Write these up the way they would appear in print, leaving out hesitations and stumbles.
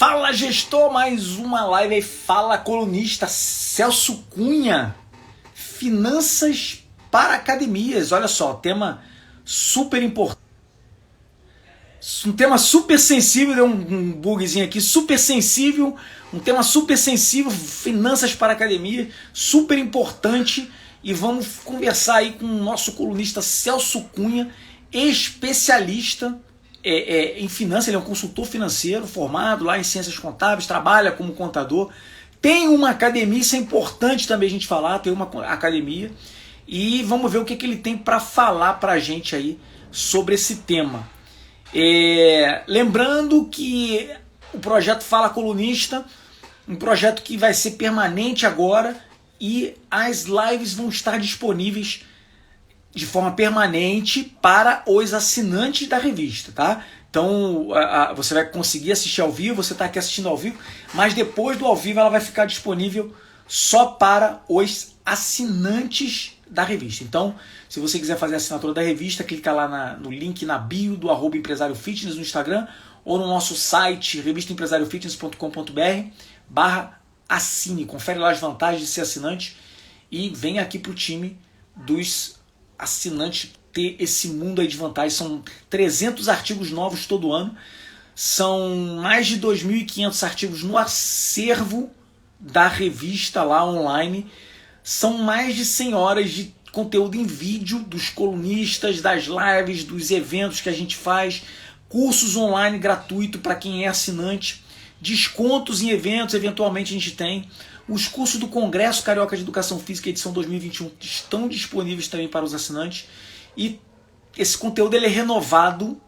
Fala, gestor, mais uma live aí. Fala, colunista Celso Cunha. Finanças para academias. Olha só, tema super importante. Um tema super sensível, deu um bugzinho aqui, super sensível, um tema super sensível, finanças para academia, super importante, e vamos conversar aí com o nosso colunista Celso Cunha, especialista em finanças. Ele é um consultor financeiro formado lá em ciências contábeis, trabalha como contador, tem uma academia, isso é importante também a gente falar, tem uma academia, e vamos ver o que ele tem para falar para a gente aí sobre esse tema. Lembrando que o projeto Fala Colunista, um projeto que vai ser permanente agora, e as lives vão estar disponíveis de forma permanente para os assinantes da revista, tá? Então você vai conseguir assistir ao vivo, você está aqui assistindo ao vivo, mas depois do ao vivo ela vai ficar disponível só para os assinantes da revista. Então, se você quiser fazer a assinatura da revista, clica lá no link na bio do @empresário fitness no Instagram, ou no nosso site revistaempresariofitness.com.br/assine. Confere lá as vantagens de ser assinante e vem aqui para o time dos assinantes ter esse mundo aí de vantagens. São 300 artigos novos todo ano, são mais de 2.500 artigos no acervo da revista lá online, são mais de 100 horas de conteúdo em vídeo dos colunistas, das lives, dos eventos que a gente faz, cursos online gratuito para quem é assinante, descontos em eventos, eventualmente a gente tem. Os cursos do Congresso Carioca de Educação Física, edição 2021, estão disponíveis também para os assinantes. E esse conteúdo ele é renovado,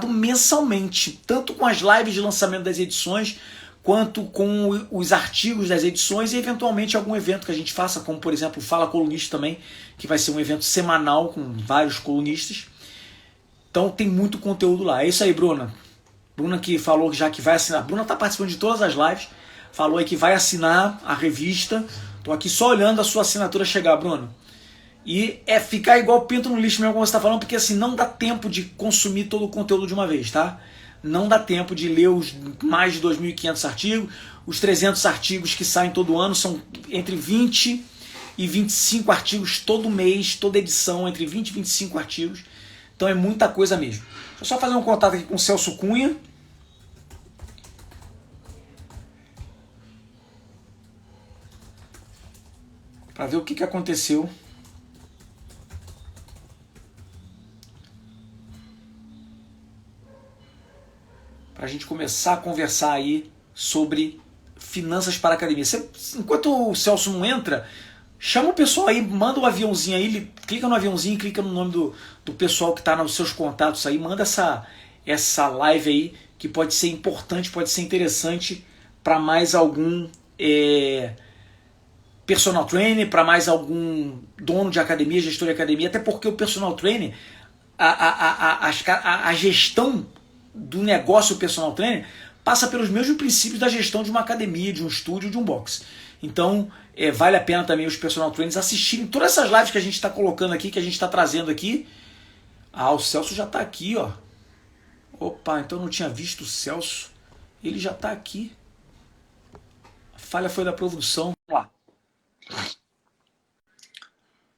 mensalmente, tanto com as lives de lançamento das edições, quanto com os artigos das edições e eventualmente algum evento que a gente faça, como por exemplo o Fala Colunista também, que vai ser um evento semanal com vários colunistas. Então tem muito conteúdo lá. É isso aí, Bruna. Bruna que falou já que vai assinar. Bruna está participando de todas as lives, falou aí que vai assinar a revista. Estou aqui só olhando a sua assinatura chegar, Bruna. E ficar igual pinto no lixo mesmo, como você está falando, porque assim não dá tempo de consumir todo o conteúdo de uma vez, tá? Não dá tempo de ler os mais de 2.500 artigos, os 300 artigos que saem todo ano, são entre 20 e 25 artigos todo mês, toda edição, entre 20 e 25 artigos. Então é muita coisa mesmo. Deixa eu só fazer um contato aqui com o Celso Cunha. Para ver o que aconteceu. Para a gente começar a conversar aí sobre finanças para a academia. Enquanto o Celso não entra, chama o pessoal aí, manda um aviãozinho aí, clica no aviãozinho, clica no nome do pessoal que está nos seus contatos aí, manda essa live aí, que pode ser importante, pode ser interessante para mais algum personal trainer, para mais algum dono de academia, gestor de academia, até porque o personal trainer, a gestão do negócio personal trainer passa pelos mesmos princípios da gestão de uma academia, de um estúdio, de um box. Então vale a pena também os personal trainers assistirem todas essas lives que a gente está colocando aqui, que a gente está trazendo aqui. O Celso já está aqui, ó. Opa, então eu não tinha visto o Celso. Ele já está aqui. A falha foi da produção. Vamos lá.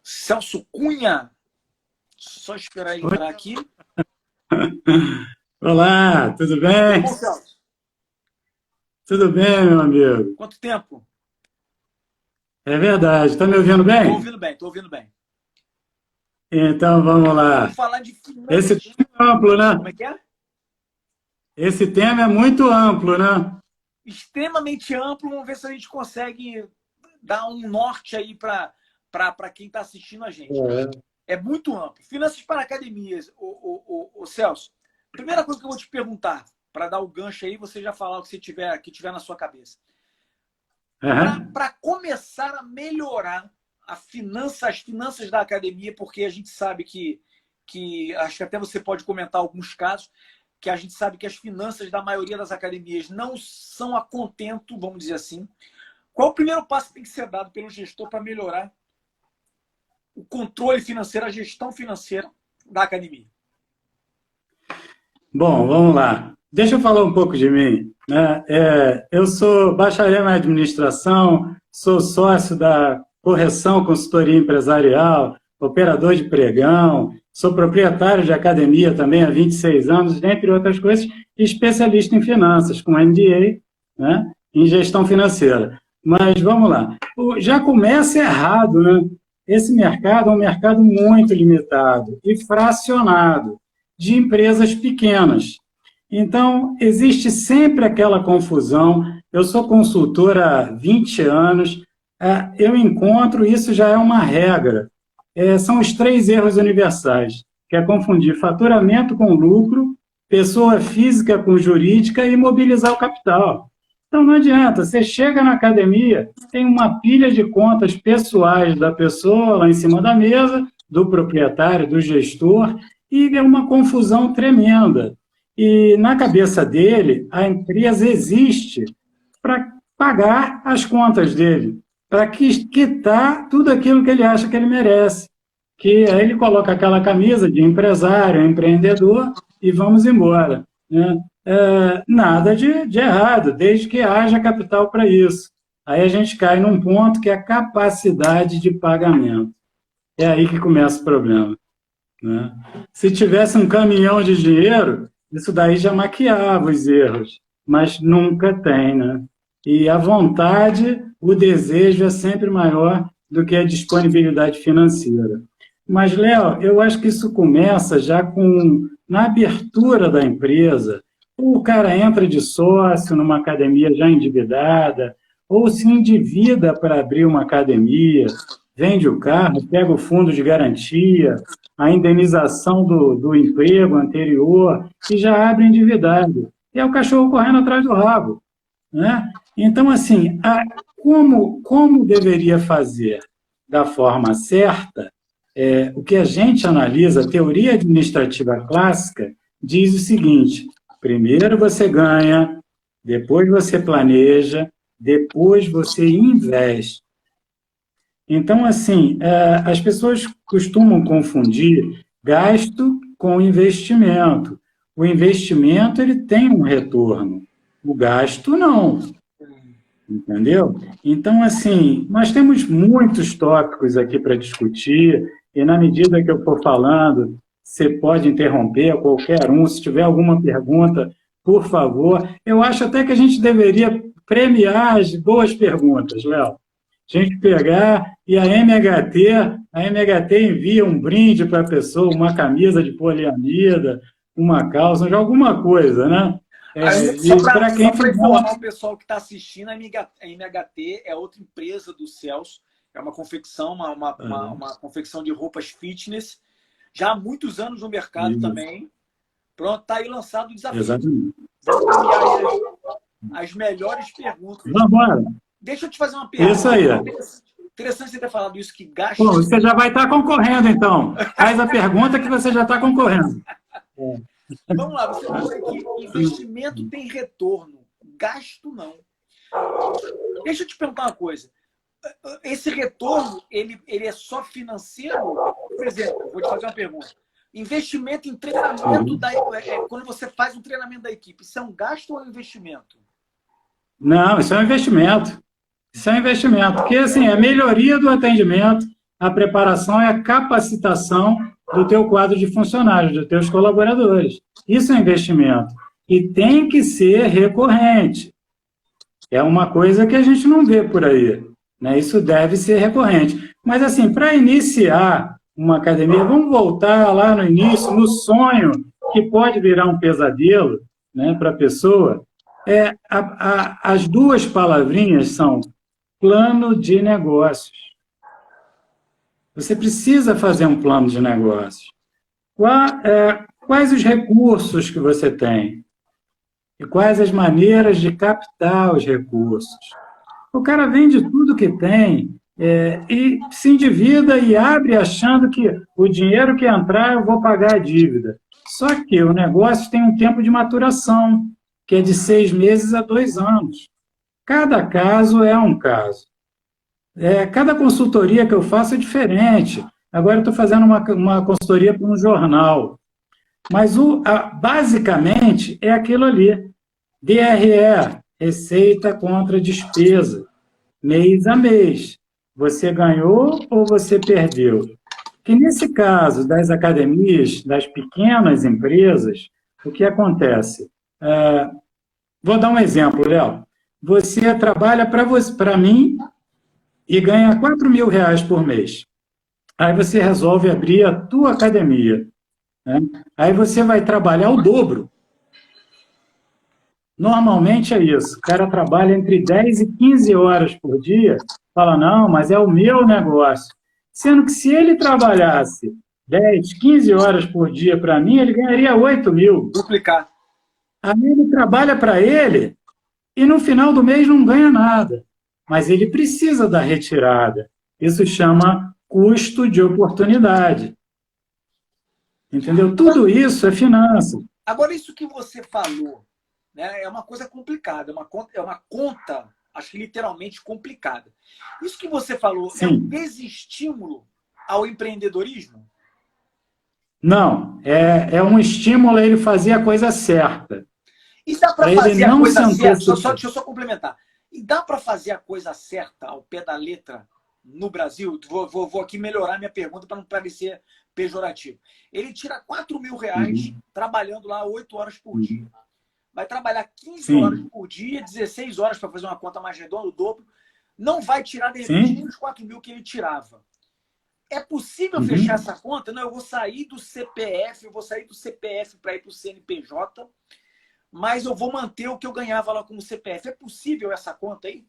Celso Cunha. Só esperar ele entrar aqui. Olá, tudo bem? Tudo bom, Celso? Tudo bem, meu amigo? Quanto tempo? É verdade. Está me ouvindo bem? Estou ouvindo bem. Então vamos lá. Vamos falar de Esse finanças. tema é amplo, né? Como é que é? Esse tema é muito amplo, né? Extremamente amplo. Vamos ver se a gente consegue dar um norte aí para quem está assistindo a gente. É muito amplo. Finanças para academias, o Celso. Primeira coisa que eu vou te perguntar, para dar o gancho aí, você já falar o que você tiver na sua cabeça. Para começar a melhorar as finanças da academia, porque a gente sabe que acho que até você pode comentar alguns casos, que a gente sabe que as finanças da maioria das academias não são a contento, vamos dizer assim. Qual o primeiro passo que tem que ser dado pelo gestor para melhorar o controle financeiro, a gestão financeira da academia? Bom, vamos lá. deixa eu falar um pouco de mim, né? Eu sou bacharel em administração, sou sócio da Correção Consultoria Empresarial, operador de pregão, sou proprietário de academia também há 26 anos, dentre outras coisas, e especialista em finanças, com MBA, né, em gestão financeira. Mas vamos lá, já começa errado, né? Esse mercado é um mercado muito limitado e fracionado de empresas pequenas. Então, existe sempre aquela confusão. Eu sou consultor há 20 anos, eu encontro, isso já é uma regra. São os 3 erros universais, que é confundir faturamento com lucro, pessoa física com jurídica e mobilizar o capital. Então, não adianta, você chega na academia, tem uma pilha de contas pessoais da pessoa lá em cima da mesa, do proprietário, do gestor, e é uma confusão tremenda. E na cabeça dele, a empresa existe para pagar as contas dele, para quitar tudo aquilo que ele acha que ele merece. Que aí ele coloca aquela camisa de empresário, empreendedor, e vamos embora, né? Nada de errado, desde que haja capital para isso. Aí a gente cai num ponto que é a capacidade de pagamento. É aí que começa o problema, né? Se tivesse um caminhão de dinheiro, isso daí já maquiava os erros, mas nunca tem, né? E a vontade, o desejo é sempre maior do que a disponibilidade financeira. Mas, Léo, eu acho que isso começa já na abertura da empresa. Ou o cara entra de sócio numa academia já endividada, ou se endivida para abrir uma academia, vende o carro, pega o fundo de garantia, a indenização do emprego anterior, e já abre endividado. E é o cachorro correndo atrás do rabo, né? Então, assim, como deveria fazer da forma certa? O que a gente analisa, a teoria administrativa clássica, diz o seguinte: primeiro você ganha, depois você planeja, depois você investe. Então, assim, as pessoas costumam confundir gasto com investimento. O investimento ele tem um retorno, o gasto não. Entendeu? Então, assim, nós temos muitos tópicos aqui para discutir, e na medida que eu for falando, você pode interromper qualquer um. Se tiver alguma pergunta, por favor. Eu acho até que a gente deveria premiar as boas perguntas, Léo. A gente pegar e a MHT envia um brinde para a pessoa, uma camisa de poliamida, uma calça, de alguma coisa, né? Para quem for informar o pessoal que está assistindo, a MHT é outra empresa do Celso, é uma confecção, uma confecção de roupas fitness, já há muitos anos no mercado também. Pronto, está aí lançado o desafio. Exatamente. Vamos premiar as melhores perguntas. Vamos embora. Deixa eu te fazer uma pergunta. Isso aí. Interessante você ter falado isso, que gasta... Bom, você já vai estar concorrendo, então. Faz a pergunta que você já está concorrendo. Vamos lá, você falou que investimento tem retorno, gasto não. Deixa eu te perguntar uma coisa. Esse retorno, ele é só financeiro? Por exemplo, vou te fazer uma pergunta. Investimento em treinamento, quando você faz um treinamento da equipe, isso é um gasto ou é um investimento? Não, isso é um investimento. Isso é um investimento, porque assim, a melhoria do atendimento, a preparação e a capacitação do teu quadro de funcionários, dos teus colaboradores. Isso é investimento. E tem que ser recorrente. É uma coisa que a gente não vê por aí, né? Isso deve ser recorrente. Mas, assim, para iniciar uma academia, vamos voltar lá no início, no sonho, que pode virar um pesadelo, né, para a pessoa. As duas palavrinhas são plano de negócios. Você precisa fazer um plano de negócios. Quais os recursos que você tem? E quais as maneiras de captar os recursos? O cara vende tudo que tem e se endivida e abre achando que o dinheiro que entrar eu vou pagar a dívida. Só que o negócio tem um tempo de maturação, que é de 6 meses a 2 anos. Cada caso é um caso. Cada consultoria que eu faço é diferente. Agora eu estou fazendo uma consultoria para um jornal. Mas basicamente é aquilo ali. DRE, receita contra despesa, mês a mês. Você ganhou ou você perdeu? Que nesse caso das academias, das pequenas empresas, o que acontece? Vou dar um exemplo, Léo. Você trabalha para mim e ganha R$ 4.000 por mês. Aí você resolve abrir a tua academia, né? Aí você vai trabalhar o dobro. Normalmente é isso. O cara trabalha entre 10 e 15 horas por dia, fala, não, mas é o meu negócio. Sendo que se ele trabalhasse 10, 15 horas por dia para mim, ele ganharia 8.000. Duplicar. Aí ele trabalha para ele e no final do mês não ganha nada. Mas ele precisa da retirada. Isso chama custo de oportunidade. Entendeu? Tudo isso é finança. Agora, isso que você falou, né, é uma coisa complicada, é uma conta, acho que literalmente complicada. Isso que você falou Sim. é um desestímulo ao empreendedorismo? Não, é um estímulo a ele fazer a coisa certa. E dá para fazer a coisa certa? Deixa eu só complementar. E dá para fazer a coisa certa ao pé da letra no Brasil? Vou aqui melhorar minha pergunta para não parecer pejorativo. Ele tira R$ 4.000 trabalhando lá 8 horas por dia. Vai trabalhar 15 horas por dia, 16 horas para fazer uma conta mais redonda, o dobro. Não vai tirar, de repente, nem os 4.000 que ele tirava. É possível fechar essa conta? Não, eu vou sair do CPF, para ir para o CNPJ, mas eu vou manter o que eu ganhava lá como CPF. É possível essa conta aí?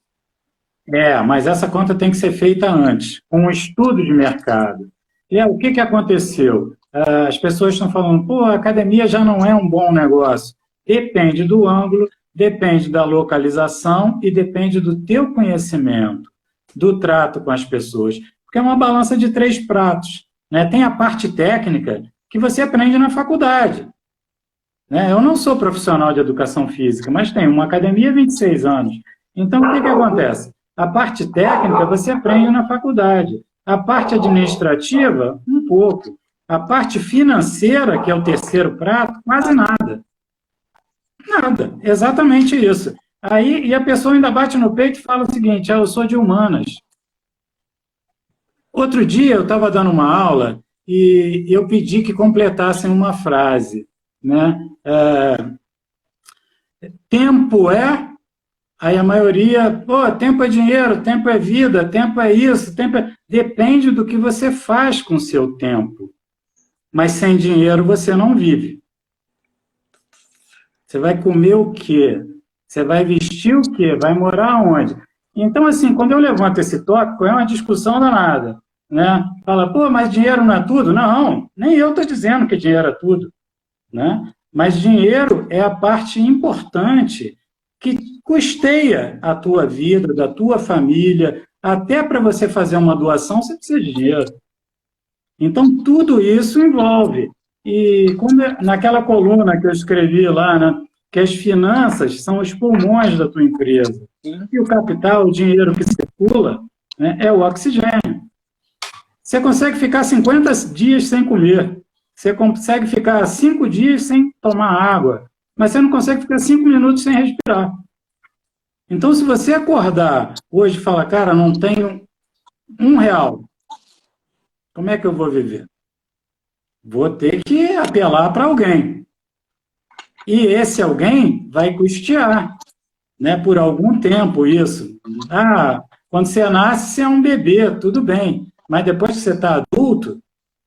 Mas essa conta tem que ser feita antes, com um estudo de mercado. E o que aconteceu? As pessoas estão falando, pô, a academia já não é um bom negócio. Depende do ângulo, depende da localização e depende do teu conhecimento, do trato com as pessoas. Porque é uma balança de 3 pratos, né? Tem a parte técnica que você aprende na faculdade. Né? Eu não sou profissional de educação física, mas tenho uma academia há 26 anos. Então, o que acontece? A parte técnica você aprende na faculdade. A parte administrativa, um pouco. A parte financeira, que é o terceiro prato, quase nada. Nada, exatamente isso. Aí, e a pessoa ainda bate no peito e fala o seguinte, eu sou de humanas. Outro dia eu estava dando uma aula e eu pedi que completassem uma frase, né? Tempo é... Aí a maioria, pô, tempo é dinheiro, tempo é vida, tempo é isso, tempo é... Depende do que você faz com o seu tempo. Mas sem dinheiro você não vive. Você vai comer o quê? Você vai vestir o quê? Vai morar onde? Então, assim, quando eu levanto esse tópico, é uma discussão danada, né? Fala, pô, mas dinheiro não é tudo? Não, nem eu estou dizendo que dinheiro é tudo, né? Mas dinheiro é a parte importante que custeia a tua vida, da tua família, até para você fazer uma doação, você precisa de dinheiro. Então, tudo isso envolve. E como naquela coluna que eu escrevi lá, né, que as finanças são os pulmões da tua empresa. E o capital, o dinheiro que circula, né, é o oxigênio. Você consegue ficar 50 dias sem comer. Você consegue ficar 5 dias sem tomar água. Mas você não consegue ficar 5 minutos sem respirar. Então, se você acordar hoje e falar, cara, não tenho R$ 1, como é que eu vou viver? Vou ter que apelar para alguém. E esse alguém vai custear, né, por algum tempo isso. Quando você nasce, você é um bebê, tudo bem. Mas depois que você está adulto,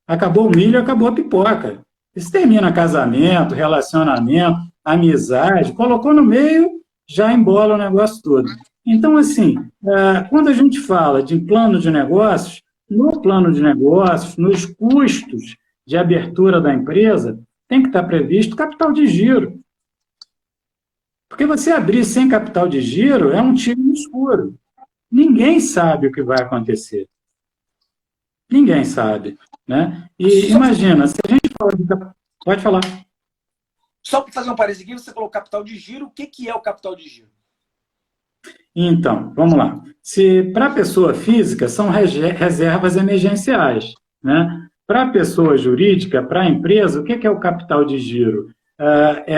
acabou o milho, acabou a pipoca. Isso termina casamento, relacionamento, amizade, colocou no meio, já embola o negócio todo. Então, assim, quando a gente fala de plano de negócios, no plano de negócios, nos custos de abertura da empresa, tem que estar previsto capital de giro. Porque você abrir sem capital de giro é um tiro no escuro. Ninguém sabe o que vai acontecer. Ninguém sabe, né? E imagina, se a gente fala de... Pode falar. Só para fazer um parênteses aqui, você falou capital de giro. O que é o capital de giro? Então, vamos lá. Se para a pessoa física são reservas emergenciais, né? Para a pessoa jurídica, para a empresa, o que é o capital de giro?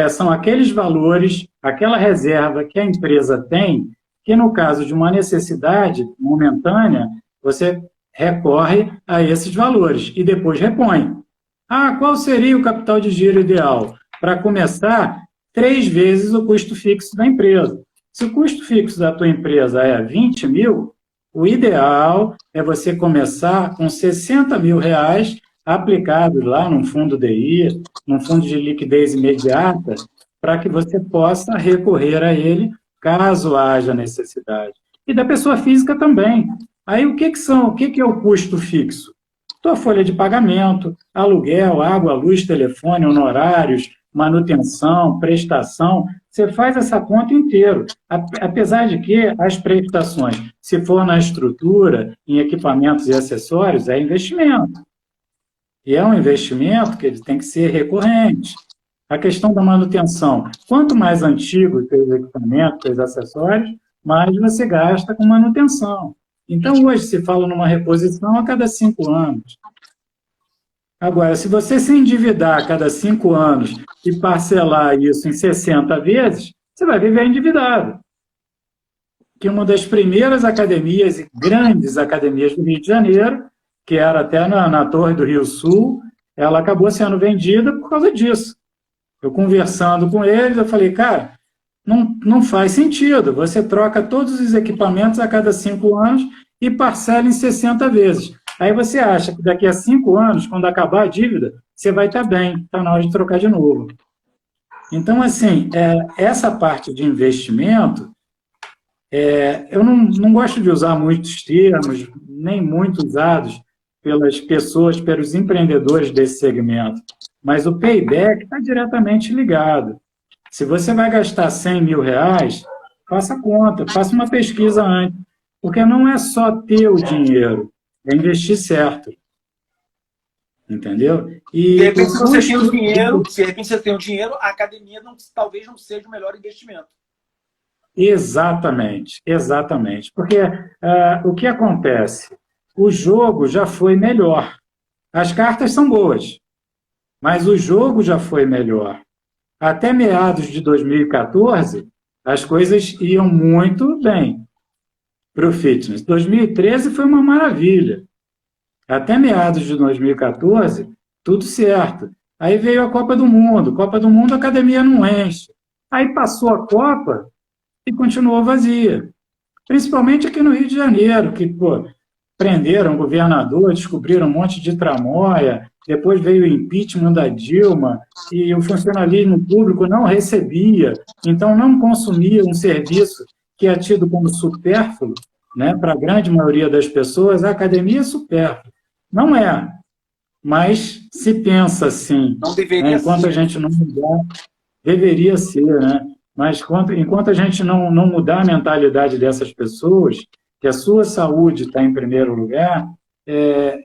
São aqueles valores, aquela reserva que a empresa tem, que no caso de uma necessidade momentânea, você recorre a esses valores e depois repõe. Qual seria o capital de giro ideal? Para começar, 3 vezes o custo fixo da empresa. Se o custo fixo da tua empresa é 20 mil, o ideal é você começar com 60 mil reais aplicados lá num fundo DI, num fundo de liquidez imediata, para que você possa recorrer a ele caso haja necessidade. E da pessoa física também. Aí o que é o custo fixo? Tua folha de pagamento, aluguel, água, luz, telefone, honorários, manutenção, prestação, você faz essa conta inteira. Apesar de que as prestações, se for na estrutura, em equipamentos e acessórios, é investimento. E é um investimento que ele tem que ser recorrente. A questão da manutenção. Quanto mais antigo os teus equipamentos, teus acessórios, mais você gasta com manutenção. Então, hoje se fala numa reposição a cada 5 anos. Agora, se você se endividar a cada 5 anos e parcelar isso em 60 vezes, você vai viver endividado. Que uma das primeiras academias, grandes academias do Rio de Janeiro, que era até na Torre do Rio Sul, ela acabou sendo vendida por causa disso. Eu conversando com eles, eu falei, cara, não faz sentido. Você troca todos os equipamentos a cada 5 anos e parcela em 60 vezes. Aí você acha que daqui a 5 anos, quando acabar a dívida, você vai estar bem, está na hora de trocar de novo. Então, assim, essa parte de investimento, eu não gosto de usar muitos termos, nem muito usados pelas pessoas, pelos empreendedores desse segmento, mas o payback está diretamente ligado. Se você vai gastar 100 mil reais, faça conta, faça uma pesquisa antes, porque não é só ter o dinheiro, é investir certo. Entendeu? E de repente, se você tem o dinheiro, se de repente você tem o dinheiro, a academia talvez não seja o melhor investimento. Exatamente, exatamente. Porque o que acontece? O jogo já foi melhor. As cartas são boas, mas o jogo já foi melhor. Até meados de 2014, as coisas iam muito bem para o fitness. 2013 foi uma maravilha. Até meados de 2014, tudo certo. Aí veio a Copa do Mundo. Copa do Mundo, a academia não enche. Aí passou a Copa e continuou vazia. Principalmente aqui no Rio de Janeiro, que prenderam o governador, descobriram um monte de tramóia, depois veio o impeachment da Dilma, e o funcionalismo público não recebia, então não consumia um serviço que é tido como supérfluo, né, para a grande maioria das pessoas, a academia é supérflua. Não é, mas se pensa assim, não deveria enquanto ser. A gente não mudar, deveria ser, né? Mas enquanto a gente não mudar a mentalidade dessas pessoas, que a sua saúde está em primeiro lugar,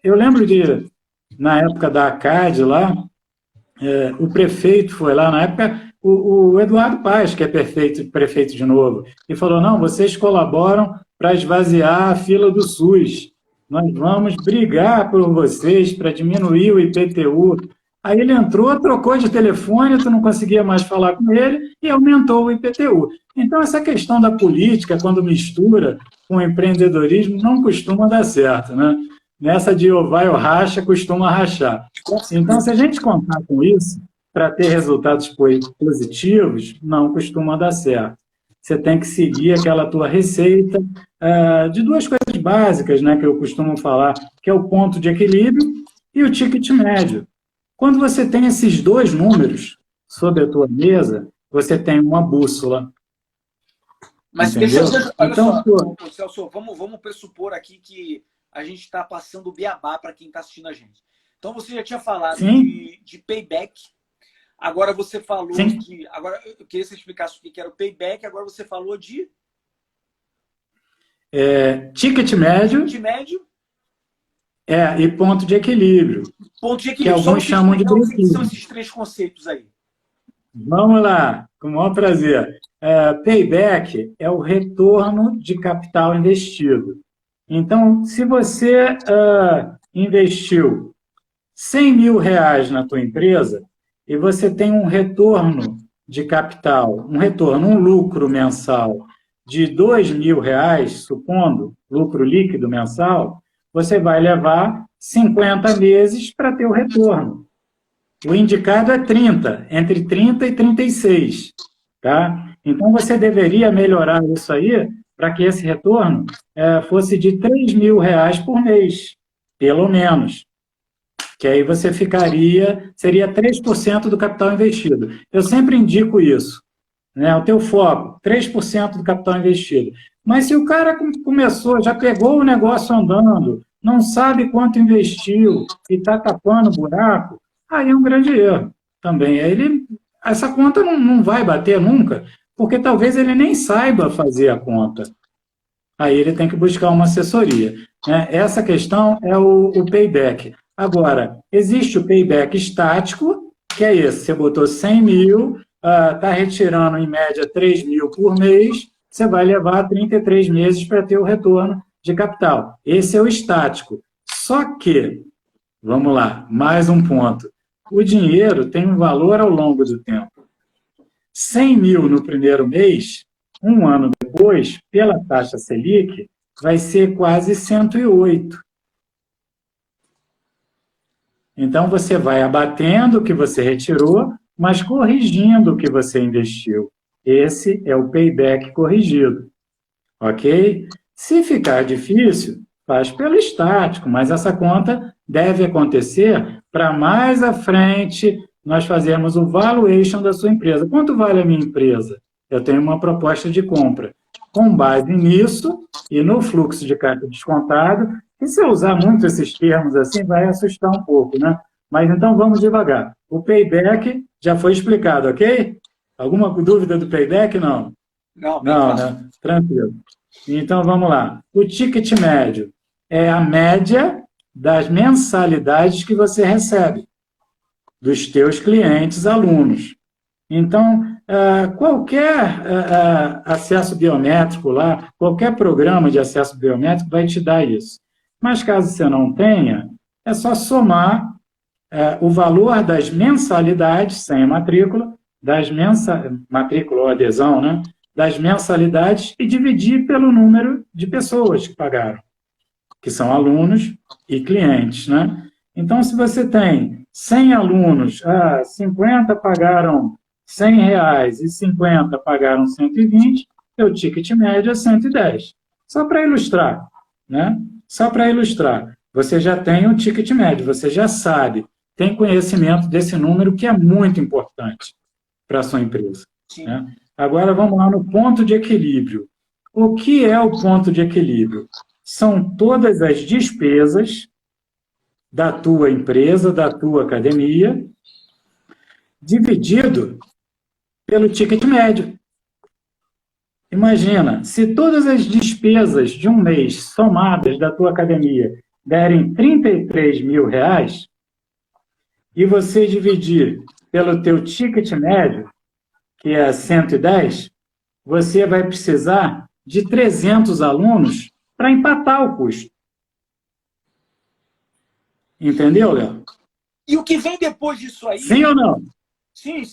eu lembro de, na época da ACAD lá, o prefeito foi lá, na época, o Eduardo Paes, que é prefeito de novo, e falou, não, vocês colaboram para esvaziar a fila do SUS, nós vamos brigar por vocês para diminuir o IPTU. Aí ele entrou, trocou de telefone, tu não conseguia mais falar com ele e aumentou o IPTU. Então, essa questão da política, quando mistura com o empreendedorismo, não costuma dar certo, né? Nessa de ou vai ou racha, costuma rachar. Então, se a gente contar com isso, para ter resultados positivos, não costuma dar certo. Você tem que seguir aquela tua receita de 2 coisas básicas, né, que eu costumo falar, que é o ponto de equilíbrio e o ticket médio. Quando você tem esses 2 números sobre a tua mesa, você tem uma bússola. Mas entendeu? Olha então, só, Celso, vamos pressupor aqui que a gente está passando o beabá para quem está assistindo a gente. Então, você já tinha falado de payback, agora você falou que... Agora, eu queria que você explicasse o que era o payback, agora você falou de... ticket médio. Ticket médio. E ponto de equilíbrio. Ponto de equilíbrio. Que alguns chamam de break-even. O que são esses 3 conceitos aí? Vamos lá, com o maior prazer. Payback é o retorno de capital investido. Então, se você investiu R$ 100.000 na tua empresa e você tem um retorno de capital, um lucro mensal de R$ 2.000, supondo, lucro líquido mensal, você vai levar 50 meses para ter o retorno. O indicado é 30, entre 30 e 36. Tá? Então, você deveria melhorar isso aí para que esse retorno fosse de R$ 3.000 por mês, pelo menos. Que aí você seria 3% do capital investido. Eu sempre indico isso, né? O teu foco, 3% do capital investido. Mas se o cara começou, já pegou o negócio andando, não sabe quanto investiu e está tapando o buraco, aí é um grande erro também. Essa conta não vai bater nunca, porque talvez ele nem saiba fazer a conta. Aí ele tem que buscar uma assessoria, né? Essa questão é o payback. Agora, existe o payback estático, que é esse, você botou 100 mil, está retirando em média 3 mil por mês, você vai levar 33 meses para ter o retorno de capital. Esse é o estático. Só que, vamos lá, mais um ponto. O dinheiro tem um valor ao longo do tempo. 100 mil no primeiro mês, um ano depois, pela taxa Selic, vai ser quase 108. Então, você vai abatendo o que você retirou, mas corrigindo o que você investiu. Esse é o payback corrigido. Ok? Se ficar difícil, faz pelo estático, mas essa conta deve acontecer para mais à frente nós fazermos o valuation da sua empresa. Quanto vale a minha empresa? Eu tenho uma proposta de compra. Com base nisso e no fluxo de caixa descontado, e se eu usar muito esses termos assim, vai assustar um pouco, né? Mas então vamos devagar. O payback já foi explicado, ok? Alguma dúvida do payback? Não. Não, né? Tranquilo. Então vamos lá. O ticket médio é a média das mensalidades que você recebe dos teus clientes alunos. Então, qualquer acesso biométrico lá, qualquer programa de acesso biométrico vai te dar isso. Mas caso você não tenha, é só somar o valor das mensalidades, sem a matrícula, matrícula ou adesão, né? Das mensalidades e dividir pelo número de pessoas que pagaram, que são alunos e clientes, né? Então, se você tem 100 alunos, 50 pagaram R$ 100 e 50 pagaram 120, o ticket médio é 110. Só para ilustrar, né? Só para ilustrar. Você já tem o ticket médio, você já sabe, tem conhecimento desse número que é muito importante para a sua empresa. Né? Agora vamos lá no ponto de equilíbrio. O que é o ponto de equilíbrio? São todas as despesas da tua empresa, da tua academia, dividido pelo ticket médio. Imagina, se todas as despesas de um mês somadas da tua academia derem R$ 33.000 e você dividir pelo teu ticket médio, que é 110, você vai precisar de 300 alunos para empatar o custo. Entendeu, Léo? E o que vem depois disso aí... Sim ou não? Sim.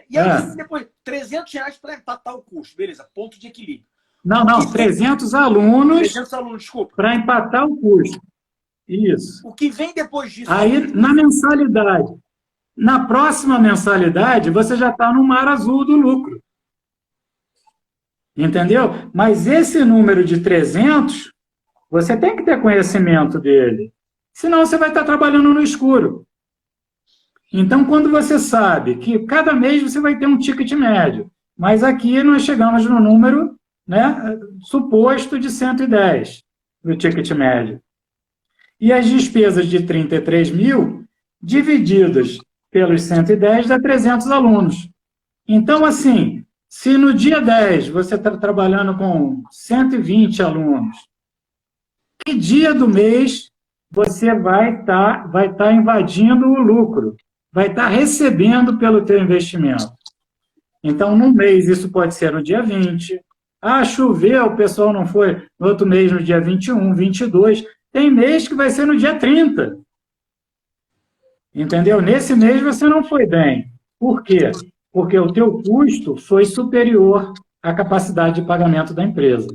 E aí, depois, R$ 300 para empatar o custo. Beleza, ponto de equilíbrio. Não, 300 alunos... 300 alunos, desculpa. Para empatar o custo. Isso. O que vem depois disso... Aí, na mensalidade. Na próxima mensalidade, você já está no mar azul do lucro. Entendeu? Mas esse número de 300, você tem que ter conhecimento dele. Senão, você vai estar trabalhando no escuro. Então, quando você sabe que cada mês você vai ter um ticket médio, mas aqui nós chegamos no número, né, suposto de 110 do ticket médio. E as despesas de 33 mil, divididas pelos 110, dá 300 alunos. Então, assim, se no dia 10 você está trabalhando com 120 alunos, que dia do mês você vai estar invadindo o lucro? Vai estar recebendo pelo teu investimento. Então, num mês, isso pode ser no dia 20. Choveu, o pessoal não foi. No outro mês, no dia 21, 22. Tem mês que vai ser no dia 30. Entendeu? Nesse mês você não foi bem. Por quê? Porque o teu custo foi superior à capacidade de pagamento da empresa.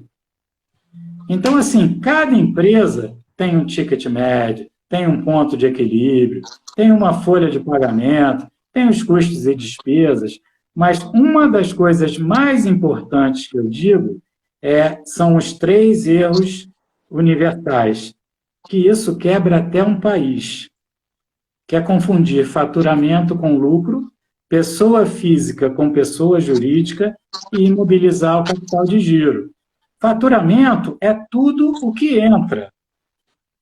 Então, assim, cada empresa tem um ticket médio, tem um ponto de equilíbrio, tem uma folha de pagamento, tem os custos e despesas, mas uma das coisas mais importantes que eu digo são os 3 erros universais, que isso quebra até um país, que é confundir faturamento com lucro, pessoa física com pessoa jurídica e imobilizar o capital de giro. Faturamento é tudo o que entra.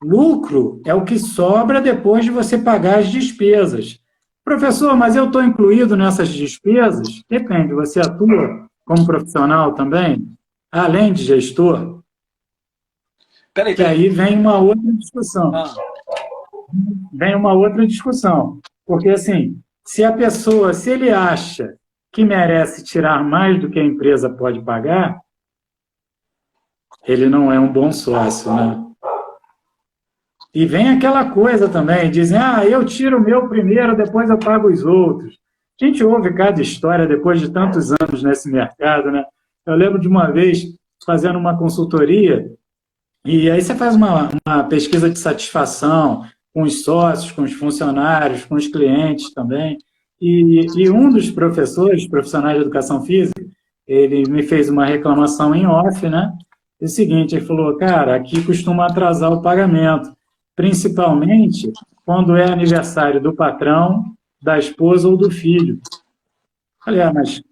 Lucro é o que sobra depois de você pagar as despesas. Professor, mas eu estou incluído nessas despesas? Depende, você atua como profissional também, além de gestor? Peraí. Que aí vem uma outra discussão. Vem uma outra discussão. Porque, assim, se ele acha que merece tirar mais do que a empresa pode pagar, ele não é um bom sócio, né? E vem aquela coisa também, dizem, eu tiro o meu primeiro, depois eu pago os outros. A gente ouve cada história depois de tantos anos nesse mercado, né? Eu lembro de uma vez fazendo uma consultoria, e aí você faz uma pesquisa de satisfação com os sócios, com os funcionários, com os clientes também, e um dos profissionais de educação física, ele me fez uma reclamação em off, né? É o seguinte, ele falou, cara, aqui costuma atrasar o pagamento, principalmente quando é aniversário do patrão, da esposa ou do filho. Falei, mas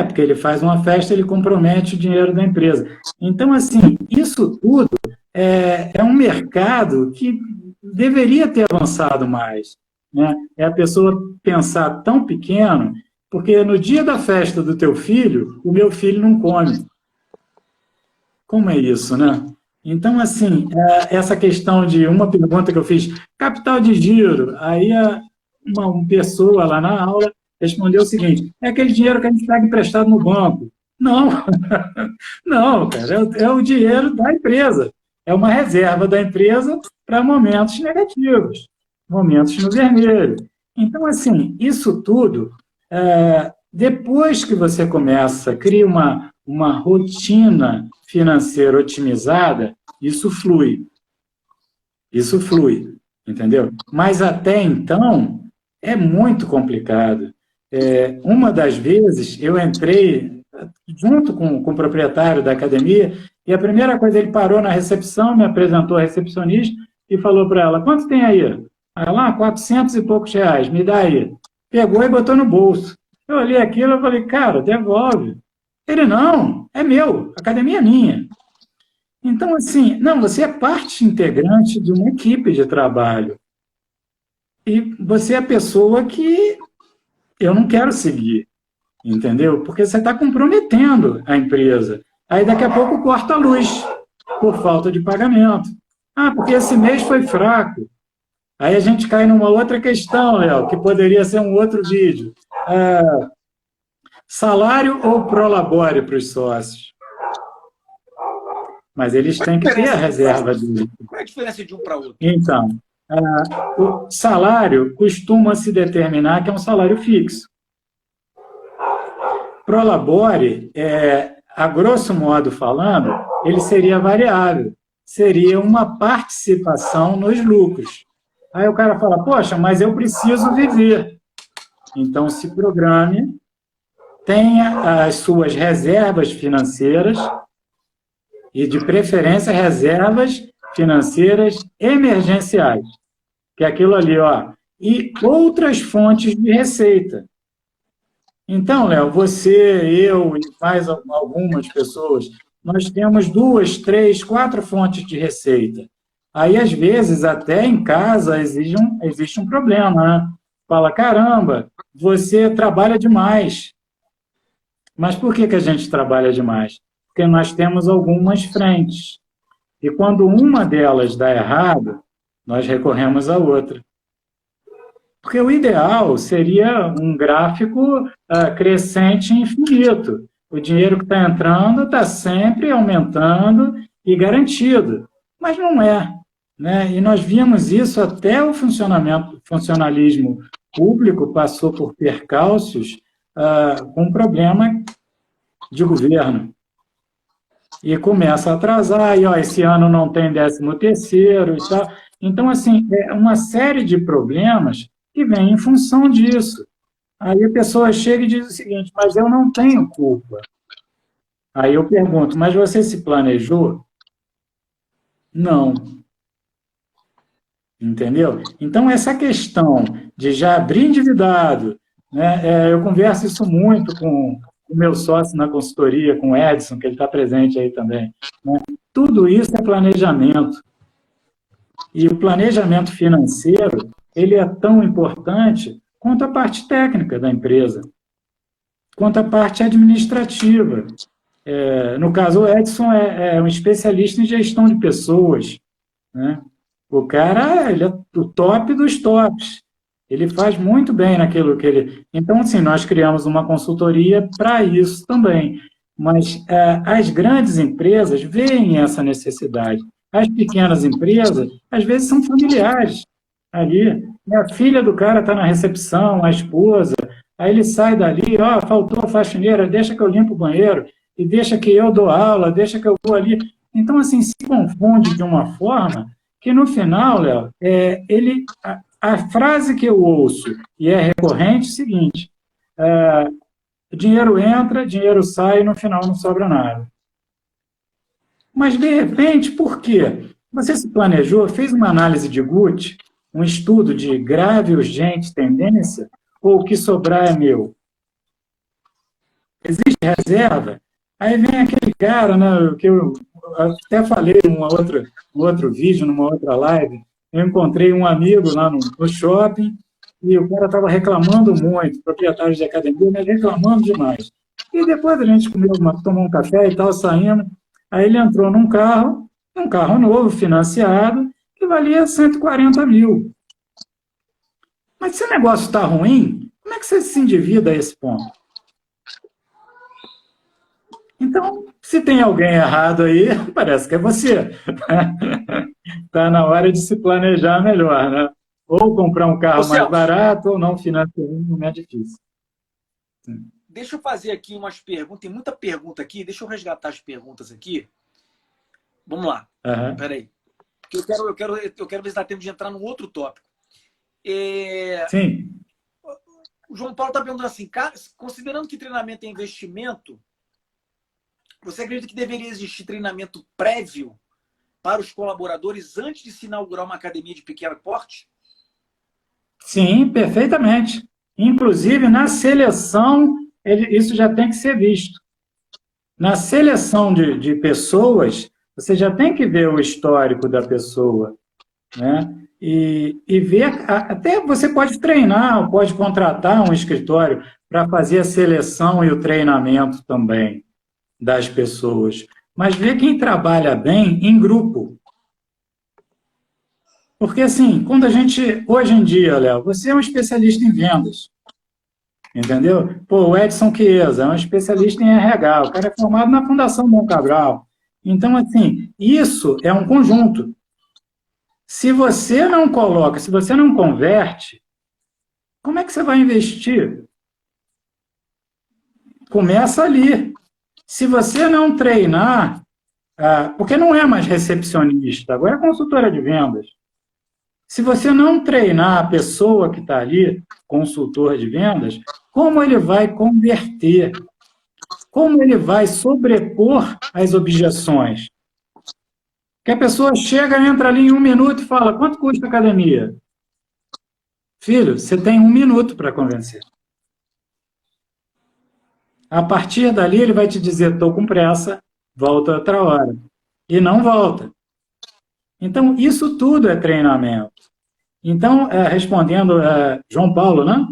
porque ele faz uma festa, ele compromete o dinheiro da empresa. Então, assim, isso tudo é um mercado que deveria ter avançado mais, né? É a pessoa pensar tão pequeno, porque no dia da festa do teu filho, o meu filho não come. Como é isso, né? Então, assim, essa questão de uma pergunta que eu fiz, capital de giro, aí uma pessoa lá na aula respondeu o seguinte, é aquele dinheiro que a gente pega emprestado no banco. Não, não, cara, é o dinheiro da empresa, é uma reserva da empresa para momentos negativos, momentos no vermelho. Então, assim, isso tudo, depois que você cria uma rotina financeira otimizada, isso flui, entendeu? Mas até então é muito complicado. Uma das vezes eu entrei junto com o proprietário da academia e a primeira coisa, ele parou na recepção, me apresentou a recepcionista e falou para ela, quanto tem aí? Ela, 400 e poucos reais, me dá aí. Pegou e botou no bolso. Eu olhei aquilo e falei, cara, devolve. Ele, não, é meu, a academia é minha. Então, assim, não, você é parte integrante de uma equipe de trabalho. E você é a pessoa que eu não quero seguir, entendeu? Porque você está comprometendo a empresa. Aí, daqui a pouco, corta a luz por falta de pagamento. Porque esse mês foi fraco. Aí a gente cai numa outra questão, Léo, que poderia ser um outro vídeo. Salário ou prolabore para os sócios? Mas eles têm que ter a reserva dele. Qual é a diferença de um para outro? Então, o salário costuma se determinar que é um salário fixo. Prolabore, a grosso modo falando, ele seria variável. Seria uma participação nos lucros. Aí o cara fala, poxa, mas eu preciso viver. Então, se programe, tenha as suas reservas financeiras e, de preferência, reservas financeiras emergenciais, que é aquilo ali, e outras fontes de receita. Então, Léo, você, eu e mais algumas pessoas, nós temos 2, 3, 4 fontes de receita. Aí, às vezes, até em casa existe um problema, né? Fala, caramba, você trabalha demais. Mas por que a gente trabalha demais? Porque nós temos algumas frentes. E quando uma delas dá errado, nós recorremos à outra. Porque o ideal seria um gráfico crescente e infinito. O dinheiro que está entrando está sempre aumentando e garantido. Mas não é. né? E nós vimos isso até o funcionalismo público passou por percalços com problema de governo. E começa a atrasar, e ó, esse ano não tem 13º e tal. Então, assim, é uma série de problemas que vem em função disso. Aí a pessoa chega e diz o seguinte, mas eu não tenho culpa. Aí eu pergunto, mas você se planejou? Não. Entendeu? Então, essa questão de já abrir endividado, né, eu converso isso muito com o meu sócio na consultoria, com o Edson, que ele está presente aí também. Né? Tudo isso é planejamento. E o planejamento financeiro, ele é tão importante quanto a parte técnica da empresa, quanto a parte administrativa. No caso, o Edson é um especialista em gestão de pessoas, né? O cara, ele é o top dos tops. Ele faz muito bem naquilo que ele... Então, assim, nós criamos uma consultoria para isso também. Mas as grandes empresas veem essa necessidade. As pequenas empresas, às vezes, são familiares ali. A filha do cara está na recepção, a esposa, aí ele sai dali, ó, faltou a faxineira, deixa que eu limpo o banheiro, e deixa que eu dou aula, deixa que eu vou ali. Então, assim, se confunde de uma forma que no final, Léo, a frase que eu ouço, e é recorrente, é o seguinte, dinheiro entra, dinheiro sai, e no final não sobra nada. Mas, de repente, por quê? Você se planejou, fez uma análise de Gucci, um estudo de grave, urgente tendência, ou o que sobrar é meu? Existe reserva? Aí vem aquele cara, né, que eu até falei em um outro vídeo, numa outra live, eu encontrei um amigo lá no shopping e o cara estava reclamando muito, proprietário de academia, mas reclamando demais. E depois a gente tomou um café e tal, saindo, aí ele entrou num carro, um carro novo, financiado, que valia 140 mil. Mas se o negócio está ruim, como é que você se endivida a esse ponto? Então, se tem alguém errado aí, parece que é você. Está na hora de se planejar melhor, né? Ou comprar um carro mais barato, ou não financiar, não é difícil. Deixa eu fazer aqui umas perguntas. Tem muita pergunta aqui. Deixa eu resgatar as perguntas aqui. Vamos lá. Peraí. Porque eu quero ver se dá tempo de entrar num outro tópico. Sim. O João Paulo está perguntando assim, considerando que treinamento é investimento, você acredita que deveria existir treinamento prévio para os colaboradores antes de se inaugurar uma academia de pequeno porte? Sim, perfeitamente. Inclusive, na seleção, isso já tem que ser visto. Na seleção de pessoas, você já tem que ver o histórico da pessoa, né? E ver, até você pode treinar, pode contratar um escritório para fazer a seleção e o treinamento também das pessoas, mas ver quem trabalha bem em grupo. Porque, assim, quando a gente, hoje em dia, Léo, você é um especialista em vendas, entendeu? Pô, o Edson Chiesa é um especialista em RH, o cara é formado na Fundação Dom Cabral. Então, assim, isso é um conjunto. Se você não coloca, se você não converte, como é que você vai investir? Começa ali. Se você não treinar, porque não é mais recepcionista, agora é consultora de vendas. Se você não treinar a pessoa que está ali, consultor de vendas, como ele vai converter? Como ele vai sobrepor as objeções? Que a pessoa chega, entra ali em 1 minuto e fala, quanto custa a academia? Filho, você tem 1 minuto para convencer. A partir dali, ele vai te dizer, estou com pressa, volta outra hora. E não volta. Então, isso tudo é treinamento. Então, respondendo João Paulo, né?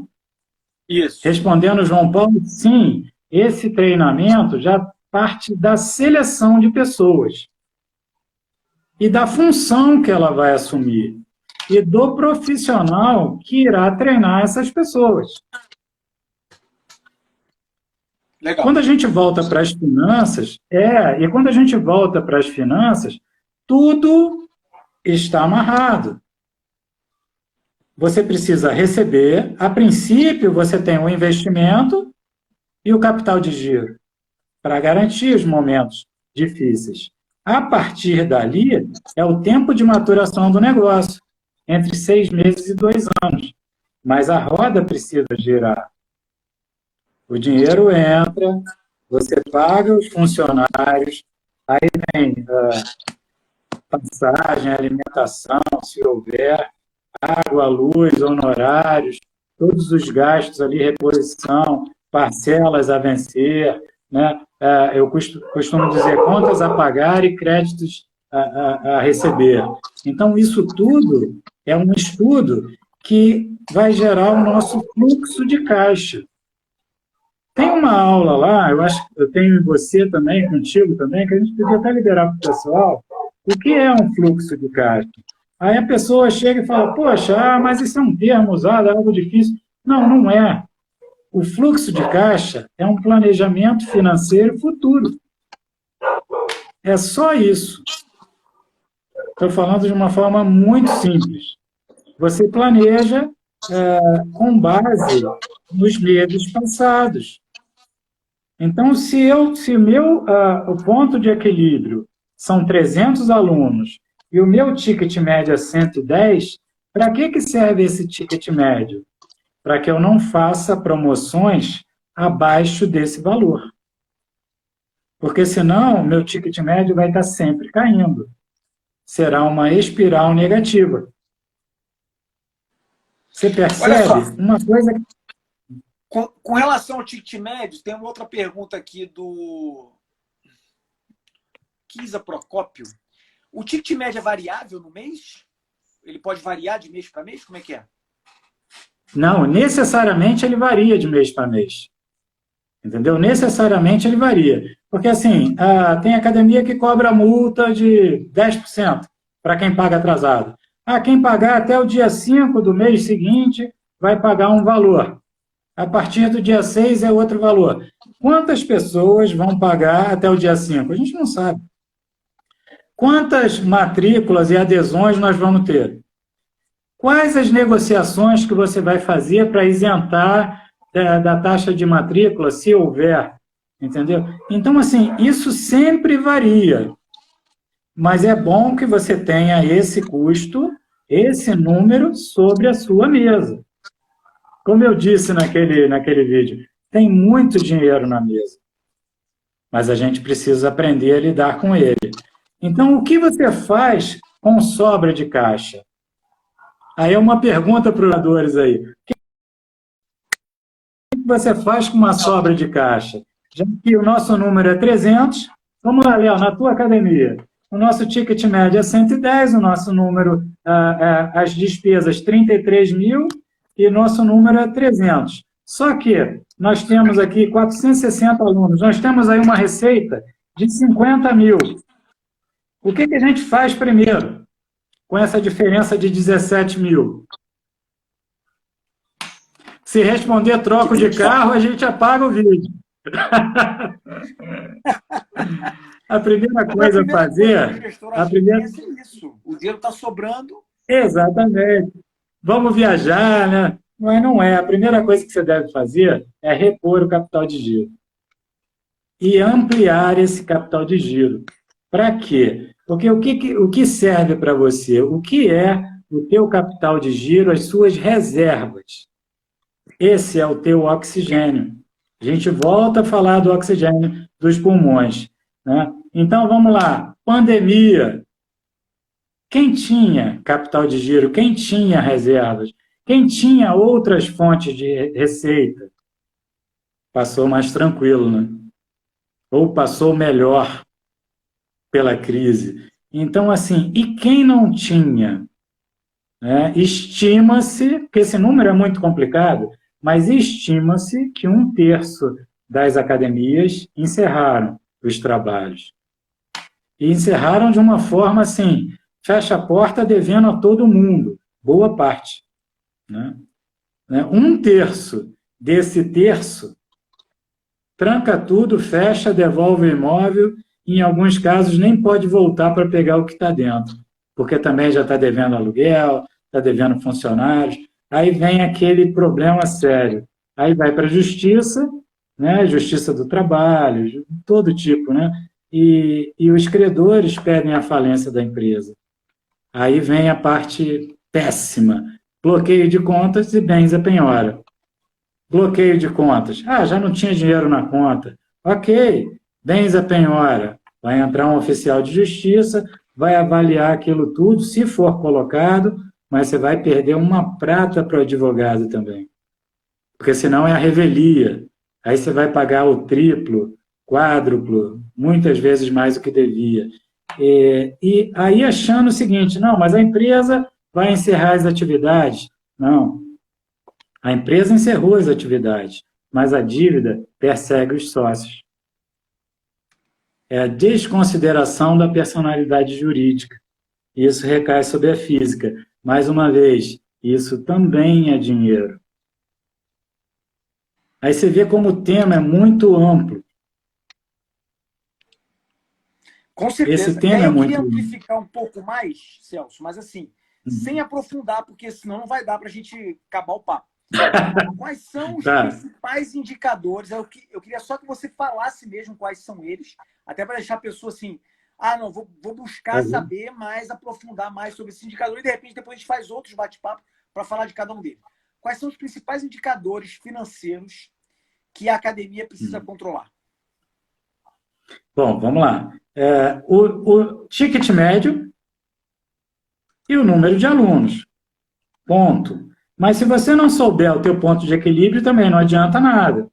Isso. Respondendo João Paulo, sim, esse treinamento já parte da seleção de pessoas e da função que ela vai assumir e do profissional que irá treinar essas pessoas. Legal. Quando a gente volta para as finanças, tudo está amarrado. Você precisa receber, a princípio você tem o investimento e o capital de giro, para garantir os momentos difíceis. A partir dali, é o tempo de maturação do negócio, entre 6 meses e 2 anos. Mas a roda precisa girar. O dinheiro entra, você paga os funcionários, aí vem passagem, alimentação, se houver, água, luz, honorários, todos os gastos ali, reposição, parcelas a vencer, né? Eu costumo dizer contas a pagar e créditos a receber. Então, isso tudo é um estudo que vai gerar o nosso fluxo de caixa. Tem uma aula lá, eu acho que eu tenho em você também, contigo também, que a gente podia até liberar para o pessoal, o que é um fluxo de caixa. Aí a pessoa chega e fala, poxa, mas isso é um termo usado, é algo difícil. Não, não é. O fluxo de caixa é um planejamento financeiro futuro. É só isso. Estou falando de uma forma muito simples. Você planeja com base nos meses passados. Então, se o ponto de equilíbrio são 300 alunos e o meu ticket médio é 110, para que serve esse ticket médio? Para que eu não faça promoções abaixo desse valor. Porque senão, meu ticket médio vai estar sempre caindo. Será uma espiral negativa. Você percebe? Uma coisa... Com relação ao ticket médio, tem uma outra pergunta aqui do Kisa Procópio. O ticket médio é variável no mês? Ele pode variar de mês para mês? Como é que é? Não, necessariamente ele varia de mês para mês. Entendeu? Necessariamente ele varia. Porque, assim, tem academia que cobra multa de 10% para quem paga atrasado. Quem pagar até o dia 5 do mês seguinte vai pagar um valor. A partir do dia 6 é outro valor. Quantas pessoas vão pagar até o dia 5? A gente não sabe. Quantas matrículas e adesões nós vamos ter? Quais as negociações que você vai fazer para isentar da taxa de matrícula, se houver? Entendeu? Então, assim, isso sempre varia. Mas é bom que você tenha esse custo, esse número sobre a sua mesa. Como eu disse naquele vídeo, tem muito dinheiro na mesa. Mas a gente precisa aprender a lidar com ele. Então, o que você faz com sobra de caixa? Aí é uma pergunta para os oradores aí. O que você faz com uma sobra de caixa? Já que o nosso número é 300, vamos lá, Léo, na tua academia. O nosso ticket médio é 110, o nosso número, as despesas 33 mil e nosso número é 300. Só que nós temos aqui 460 alunos, nós temos aí uma receita de 50 mil. O que a gente faz primeiro com essa diferença de 17 mil? Se responder troco de carro, a gente apaga o vídeo. A primeira coisa a fazer... O dinheiro está sobrando. Exatamente. Vamos viajar, né? Mas não é. A primeira coisa que você deve fazer é repor o capital de giro. E ampliar esse capital de giro. Para quê? Porque o que serve para você? O que é o teu capital de giro, as suas reservas? Esse é o teu oxigênio. A gente volta a falar do oxigênio dos pulmões, né? Então, vamos lá. Pandemia. Quem tinha capital de giro? Quem tinha reservas? Quem tinha outras fontes de receita? Passou mais tranquilo, né? Ou passou melhor pela crise. Então, assim, e quem não tinha? Né? Estima-se, porque esse número é muito complicado, mas estima-se que 1/3 das academias encerraram os trabalhos. E encerraram de uma forma assim, fecha a porta devendo a todo mundo, boa parte. Né? 1/3 desse terço tranca tudo, fecha, devolve o imóvel, e em alguns casos nem pode voltar para pegar o que está dentro, porque também já está devendo aluguel, está devendo funcionários. Aí vem aquele problema sério. Aí vai para a justiça, né? Justiça do trabalho, todo tipo, né? E os credores pedem a falência da empresa. Aí vem a parte péssima. Bloqueio de contas e bens a penhora. Bloqueio de contas. Ah, já não tinha dinheiro na conta. Ok, bens a penhora. Vai entrar um oficial de justiça, vai avaliar aquilo tudo, se for colocado, mas você vai perder uma prata para o advogado também. Porque senão é a revelia. Aí você vai pagar o triplo, quádruplo, muitas vezes mais do que devia. E aí achando o seguinte, não, mas a empresa vai encerrar as atividades. Não, a empresa encerrou as atividades, mas a dívida persegue os sócios. É a desconsideração da personalidade jurídica. Isso recai sobre a física. Mais uma vez, isso também é dinheiro. Aí você vê como o tema é muito amplo. Com certeza. Esse tema é muito amplo. Eu queria amplificar um pouco mais, Celso, mas assim, sem aprofundar, porque senão não vai dar para a gente acabar o papo. Quais são os principais indicadores? Eu queria só que você falasse mesmo quais são eles, até para deixar a pessoa assim, não, vou buscar saber mais, aprofundar mais sobre esse indicador e de repente depois a gente faz outros bate-papos para falar de cada um deles. Quais são os principais indicadores financeiros que a academia precisa controlar? Bom, vamos lá. O ticket médio e o número de alunos. Ponto. Mas se você não souber o teu ponto de equilíbrio, também não adianta nada.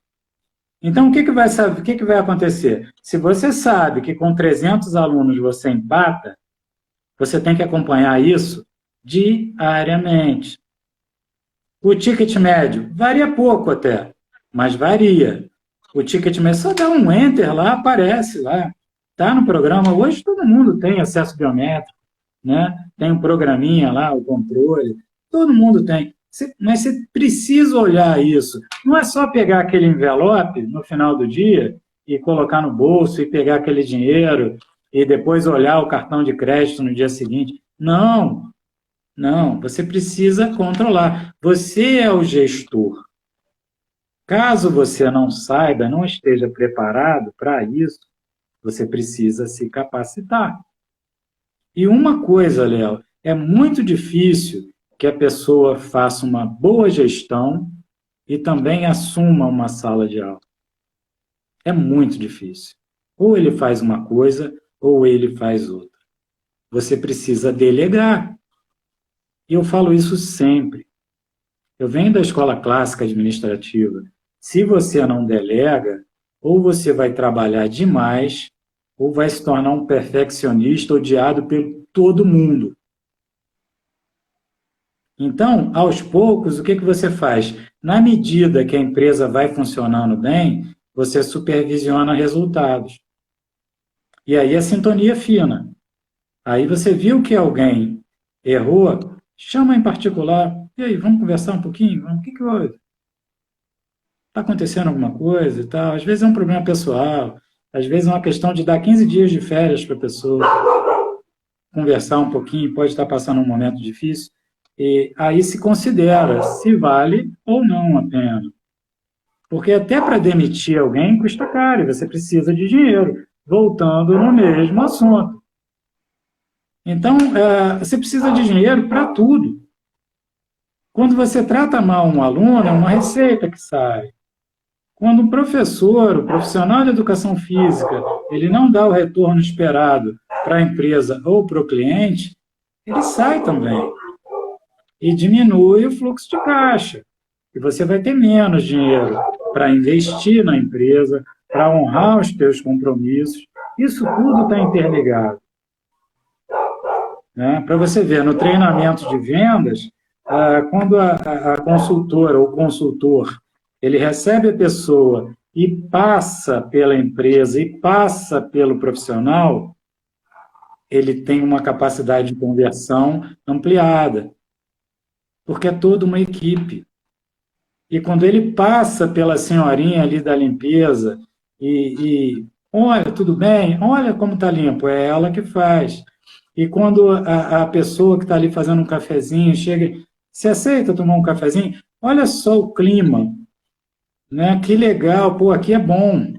Então, o que vai acontecer? Se você sabe que com 300 alunos você empata, você tem que acompanhar isso diariamente. O ticket médio varia pouco até, mas varia. O ticket médio, só dá um enter lá, aparece lá. Está no programa. Hoje todo mundo tem acesso biométrico, né? Tem um programinha lá, o controle. Todo mundo tem. Mas você precisa olhar isso. Não é só pegar aquele envelope no final do dia e colocar no bolso e pegar aquele dinheiro e depois olhar o cartão de crédito no dia seguinte. Não, não. Você precisa controlar. Você é o gestor. Caso você não saiba, não esteja preparado para isso, você precisa se capacitar. E uma coisa, Léo, é muito difícil que a pessoa faça uma boa gestão e também assuma uma sala de aula. É muito difícil. Ou ele faz uma coisa, ou ele faz outra. Você precisa delegar. E eu falo isso sempre. Eu venho da escola clássica administrativa. Se você não delega, ou você vai trabalhar demais, ou vai se tornar um perfeccionista odiado por todo mundo. Então, aos poucos, o que você faz? Na medida que a empresa vai funcionando bem, você supervisiona resultados. E aí a sintonia fina. Aí você viu que alguém errou, chama em particular. E aí, vamos conversar um pouquinho? O que houve? Está acontecendo alguma coisa e tal? Às vezes é um problema pessoal, às vezes é uma questão de dar 15 dias de férias para a pessoa, conversar um pouquinho, pode estar passando um momento difícil. E aí se considera se vale ou não a pena. Porque até para demitir alguém custa caro, e você precisa de dinheiro, voltando no mesmo assunto. Então, você precisa de dinheiro para tudo. Quando você trata mal um aluno, é uma receita que sai. Quando um professor, o profissional de educação física, ele não dá o retorno esperado para a empresa ou para o cliente, ele sai também. E diminui o fluxo de caixa. E você vai ter menos dinheiro para investir na empresa, para honrar os teus compromissos. Isso tudo está interligado. Né? Para você ver, no treinamento de vendas, quando a consultora ou consultor ele recebe a pessoa e passa pela empresa e passa pelo profissional, ele tem uma capacidade de conversão ampliada. Porque é toda uma equipe. E quando ele passa pela senhorinha ali da limpeza e olha, tudo bem? Olha como está limpo, é ela que faz. e quando a pessoa que está ali fazendo um cafezinho chega, você aceita tomar um cafezinho? Olha só o clima, né? Que legal, pô, aqui é bom,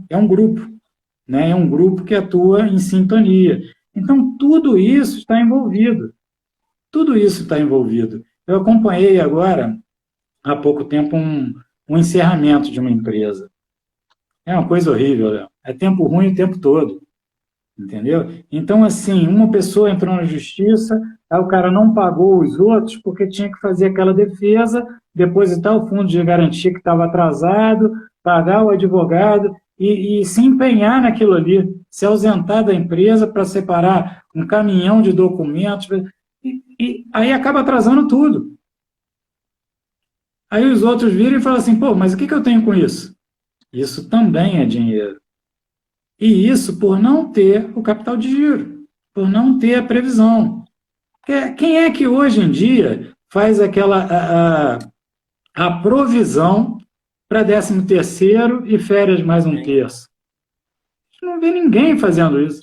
é um grupo, né? É um grupo que atua em sintonia. Então, tudo isso está envolvido. Eu acompanhei agora, há pouco tempo, um encerramento de uma empresa. É uma coisa horrível, Léo. É tempo ruim o tempo todo, entendeu? Então, assim, uma pessoa entrou na justiça, aí o cara não pagou os outros porque tinha que fazer aquela defesa, depositar o fundo de garantia que estava atrasado, pagar o advogado e se empenhar naquilo ali, se ausentar da empresa para separar um caminhão de documentos, e aí acaba atrasando tudo. Aí os outros viram e falam assim, pô, mas o que eu tenho com isso? Isso também é dinheiro. E isso por não ter o capital de giro, por não ter a previsão. Quem é que hoje em dia faz a provisão para 13º e férias mais um terço? Não vê ninguém fazendo isso.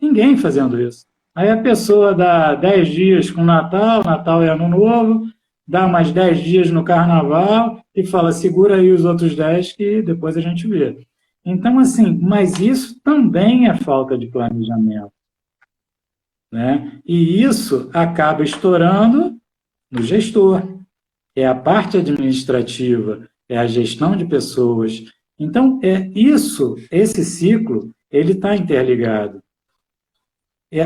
Ninguém fazendo isso. Aí a pessoa dá 10 dias com Natal, Natal é Ano Novo, dá mais 10 dias no Carnaval e fala, segura aí os outros 10 que depois a gente vê. Então, assim, mas isso também é falta de planejamento, né? E isso acaba estourando no gestor. É a parte administrativa, é a gestão de pessoas. Então, esse ciclo, ele está interligado.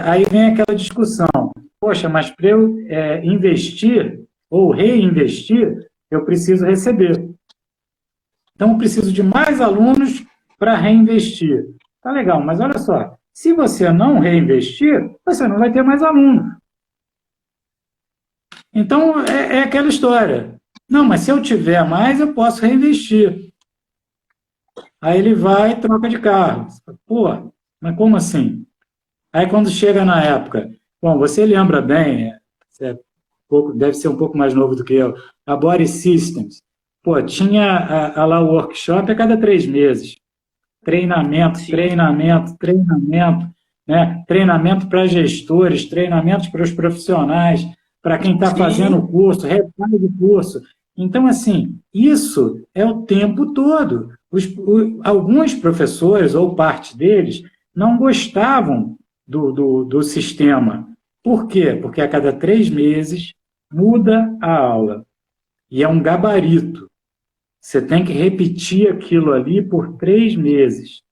Aí vem aquela discussão, poxa, mas para eu investir ou reinvestir, eu preciso receber. Então, eu preciso de mais alunos para reinvestir. Tá legal, mas olha só, se você não reinvestir, você não vai ter mais aluno. Então, é aquela história. Não, mas se eu tiver mais, eu posso reinvestir. Aí ele vai e troca de carro. Pô, mas como assim? Aí quando chega na época, bom, você lembra bem, deve ser um pouco mais novo do que eu, a Body Systems. Pô, tinha lá o workshop a cada 3 meses. Treinamento, Sim. Né? Treinamento para gestores, treinamentos para os profissionais, para quem está fazendo o curso, reparo de curso. Então, assim, isso é o tempo todo. Alguns professores, ou parte deles, não gostavam do sistema. Por quê? Porque a cada 3 meses muda a aula. E é um gabarito. Você tem que repetir aquilo ali por 3 meses.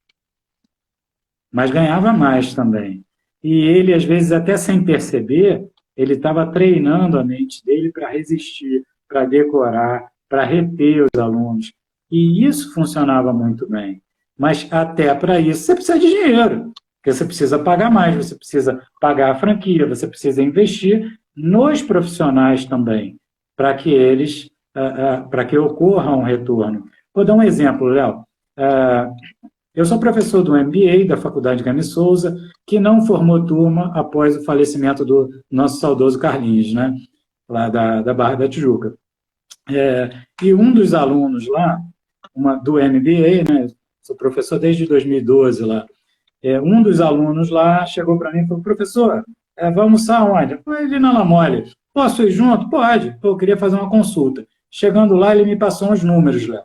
Mas ganhava mais também. E ele, às vezes, até sem perceber, ele estava treinando a mente dele para resistir, para decorar, para reter os alunos. E isso funcionava muito bem. Mas até para isso você precisa de dinheiro. Porque você precisa pagar mais, você precisa pagar a franquia, você precisa investir nos profissionais também, para que eles, para que ocorra um retorno. Vou dar um exemplo, Léo. Eu sou professor do MBA, da Faculdade Gami Souza, que não formou turma após o falecimento do nosso saudoso Carlinhos, né? Lá da Barra da Tijuca. E um dos alunos lá, do MBA, né? Sou professor desde 2012 lá. Um dos alunos lá chegou para mim e falou, professor, vamos almoçar onde? Eu falei, ali na La Mole. Posso ir junto? Pode. Pô, eu queria fazer uma consulta. Chegando lá, ele me passou uns números lá.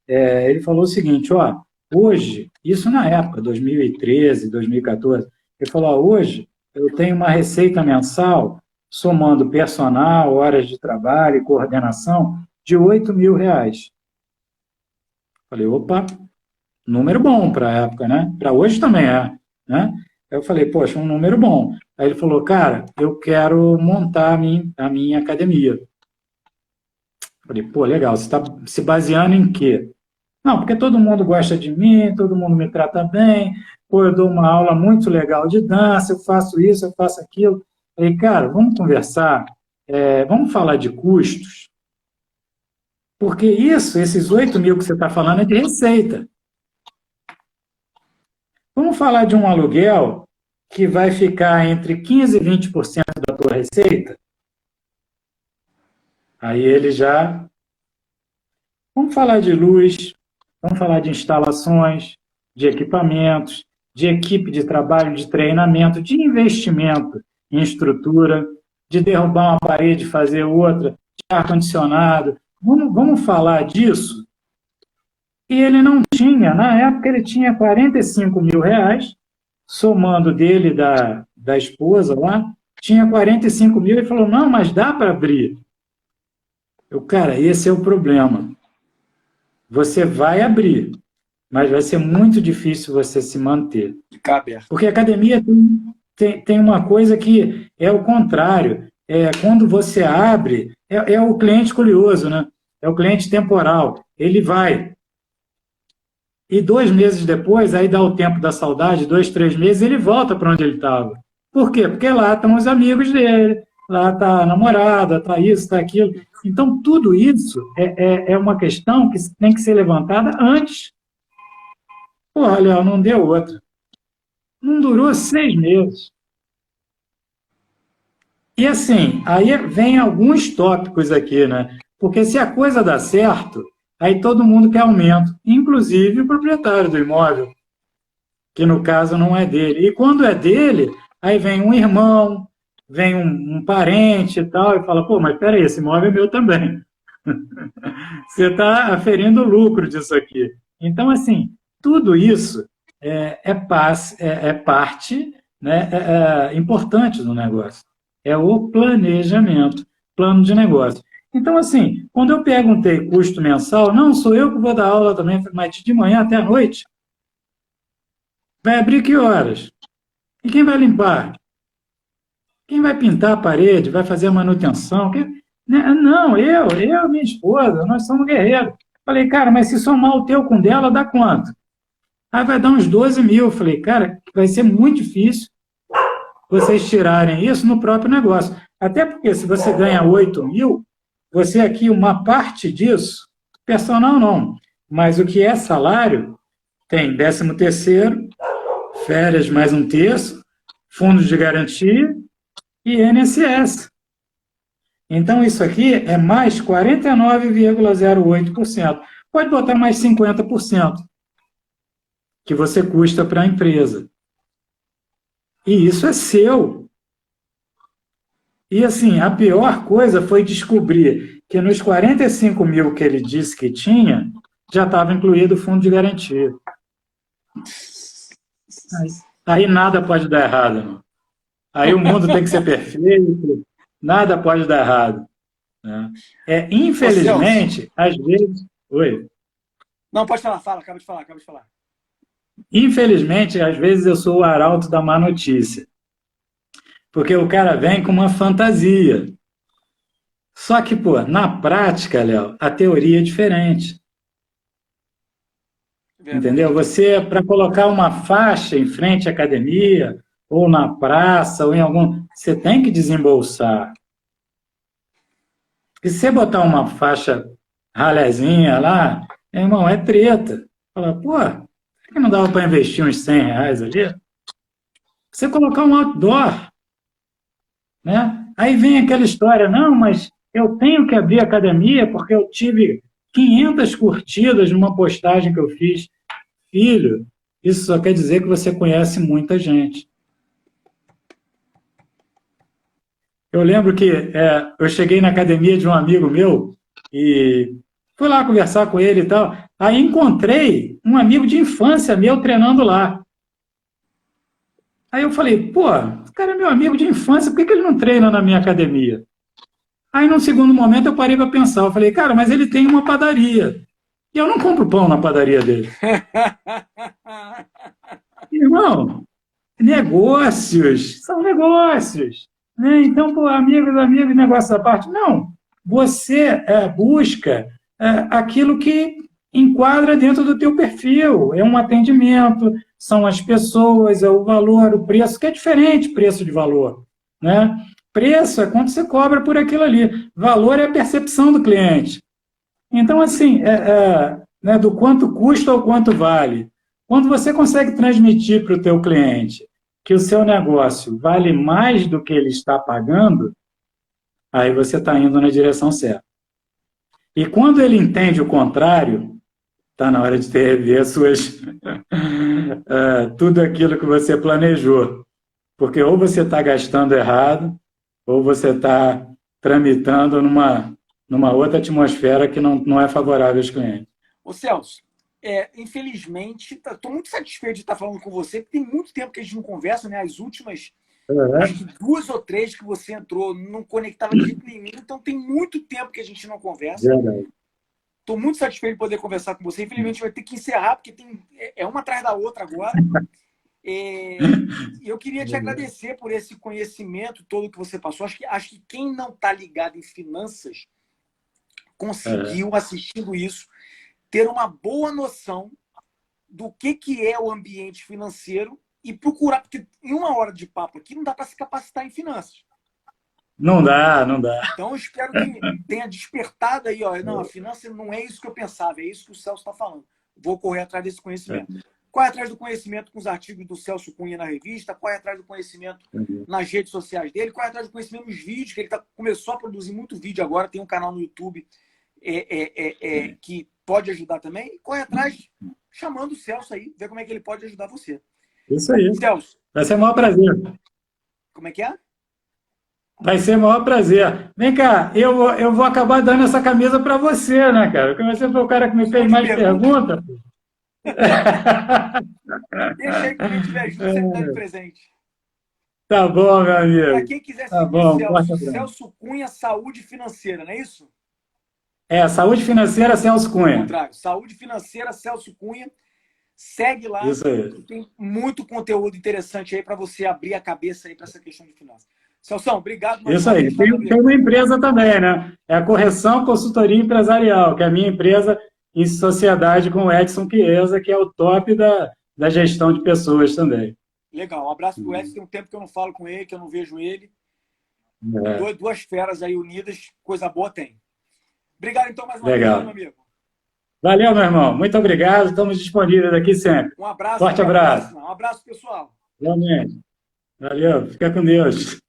Ele falou o seguinte, ó, hoje, isso na época, 2013, 2014, ele falou, ó, hoje eu tenho uma receita mensal, somando personal, horas de trabalho e coordenação, de R$ 8.000. Falei, opa, número bom para a época, né? Para hoje também é, né? Eu falei, poxa, um número bom. Aí ele falou, cara, eu quero montar a minha academia. Falei, pô, legal, você está se baseando em quê? Não, porque todo mundo gosta de mim, todo mundo me trata bem, pô, eu dou uma aula muito legal de dança, eu faço isso, eu faço aquilo. Falei, cara, vamos conversar, vamos falar de custos, porque esses 8.000 que você está falando é de receita. Vamos falar de um aluguel que vai ficar entre 15% e 20% da tua receita? Aí ele já... Vamos falar de luz, vamos falar de instalações, de equipamentos. de equipe de trabalho, de treinamento, de investimento em estrutura, de derrubar uma parede, fazer outra, de ar-condicionado. Vamos falar disso? E ele não tinha, na época ele tinha 45 mil reais, somando dele e da esposa lá, tinha 45 mil, e falou, não, mas dá para abrir. Cara, esse é o problema. Você vai abrir, mas vai ser muito difícil você se manter. Ficar aberto. Porque a academia tem uma coisa que é o contrário. Quando você abre, é o cliente curioso, né? É o cliente temporal. Ele vai. E 2 meses depois, aí dá o tempo da saudade, 2, 3 meses, ele volta para onde ele estava. Por quê? Porque lá estão os amigos dele, lá está a namorada, está isso, está aquilo. Então, tudo isso é uma questão que tem que ser levantada antes. Porra, Léo, não deu outra. Não durou 6 meses. E assim, aí vem alguns tópicos aqui, né? Porque se a coisa dá certo, aí todo mundo quer aumento, inclusive o proprietário do imóvel, que no caso não é dele. E quando é dele, aí vem um irmão, vem um parente e tal, e fala, pô, mas peraí, esse imóvel é meu também. Você está aferindo o lucro disso aqui. Então, assim, tudo isso é parte, né, importante do negócio. É o planejamento, plano de negócio. Então, assim, quando eu perguntei custo mensal, não, sou eu que vou dar aula também, mas de manhã até a noite. Vai abrir que horas? E quem vai limpar? Quem vai pintar a parede? Vai fazer a manutenção? Não, eu, minha esposa, nós somos guerreiros. Falei, cara, mas se somar o teu com o dela, dá quanto? Aí vai dar uns 12 mil. Falei, cara, vai ser muito difícil vocês tirarem isso no próprio negócio. Até porque se você ganha 8 mil, você aqui, uma parte disso, personal não, mas o que é salário, tem 13º, férias mais 1/3, fundos de garantia e INSS. Então, isso aqui é mais 49,08%. Pode botar mais 50%, que você custa para a empresa. E isso é seu. E, assim, a pior coisa foi descobrir que nos 45 mil que ele disse que tinha, já estava incluído o fundo de garantia. Aí nada pode dar errado. Não. Aí o mundo tem que ser perfeito, nada pode dar errado. Né? Infelizmente, às vezes... Oi? Não, pode falar, acaba de falar. Infelizmente, às vezes eu sou o arauto da má notícia. Porque o cara vem com uma fantasia. Só que, pô, na prática, Léo, a teoria é diferente. Entendeu? Você, para colocar uma faixa em frente à academia, ou na praça, ou em algum... Você tem que desembolsar. E se você botar uma faixa ralezinha lá, irmão, é treta. Fala, pô, será que não dava para investir uns 100 reais ali? Você colocar um outdoor, né? Aí vem aquela história, não, mas eu tenho que abrir a academia porque eu tive 500 curtidas numa postagem que eu fiz. Filho, isso só quer dizer que você conhece muita gente. Eu lembro que eu cheguei na academia de um amigo meu e fui lá conversar com ele e tal. Aí encontrei um amigo de infância meu treinando lá. Aí eu falei, pô, esse cara é meu amigo de infância, por que ele não treina na minha academia? Aí, num segundo momento, eu parei para pensar. Eu falei, cara, mas ele tem uma padaria. E eu não compro pão na padaria dele. Irmão, negócios, são negócios. Né? Então, pô, amigos, negócio da parte. Não, você busca aquilo que enquadra dentro do teu perfil. É um atendimento, são as pessoas, é o valor, o preço, que é diferente preço de valor. Né? Preço é quanto você cobra por aquilo ali. Valor é a percepção do cliente. Então, assim, né, do quanto custa ou quanto vale. Quando você consegue transmitir para o teu cliente que o seu negócio vale mais do que ele está pagando, aí você está indo na direção certa. E quando ele entende o contrário, está na hora de rever tudo aquilo que você planejou. Porque ou você está gastando errado, ou você está tramitando numa outra atmosfera que não é favorável aos clientes. Ô Celso, infelizmente, estou muito satisfeito de estar falando com você, porque tem muito tempo que a gente não conversa, né? As últimas, acho que 2 ou 3 que você entrou, não conectava de jeito nenhum, então tem muito tempo que a gente não conversa. Estou muito satisfeito de poder conversar com você. Infelizmente vai ter que encerrar, porque é uma atrás da outra agora. E eu queria te agradecer por esse conhecimento todo que você passou. Acho que quem não está ligado em finanças conseguiu, assistindo isso, ter uma boa noção do que é o ambiente financeiro e procurar, porque em 1 hora de papo aqui não dá para se capacitar em finanças. Não dá. Então eu espero que tenha despertado aí, não, a finança não é isso que eu pensava, é isso que o Celso está falando. Vou correr atrás desse conhecimento. Corre atrás do conhecimento com os artigos do Celso Cunha na revista, corre atrás do conhecimento nas redes sociais dele, corre atrás do conhecimento nos vídeos, que ele começou a produzir muito vídeo agora, tem um canal no YouTube que pode ajudar também, e corre atrás chamando o Celso aí, ver como é que ele pode ajudar você. Isso aí. Celso. Vai ser o maior prazer. Como é que é? Vai ser o maior prazer. Vem cá, eu vou acabar dando essa camisa para você, né, cara? Porque você foi o cara que me fez mais perguntas. Deixa aí que quem tiver junto, você me dá de presente. Tá bom, meu amigo. Para quem quiser seguir Celso Cunha, Saúde Financeira, não é isso? Saúde Financeira, Celso Cunha. Ao contrário, Saúde Financeira, Celso Cunha. Segue lá. Isso aí. Tem muito conteúdo interessante aí para você abrir a cabeça aí para essa questão de finanças. Celso, obrigado. Isso aí. Tem uma empresa também, né? É a Correção Consultoria Empresarial, que é a minha empresa em sociedade com o Edson Chiesa, que é o top da gestão de pessoas também. Legal. Um abraço pro Edson. Tem um tempo que eu não falo com ele, que eu não vejo ele. Duas feras aí unidas, coisa boa tem. Obrigado, então, mais uma vez, meu amigo. Valeu, meu irmão. Muito obrigado. Estamos disponíveis aqui sempre. Um abraço. Forte abraço. Um abraço, pessoal. Realmente. Valeu. Fica com Deus.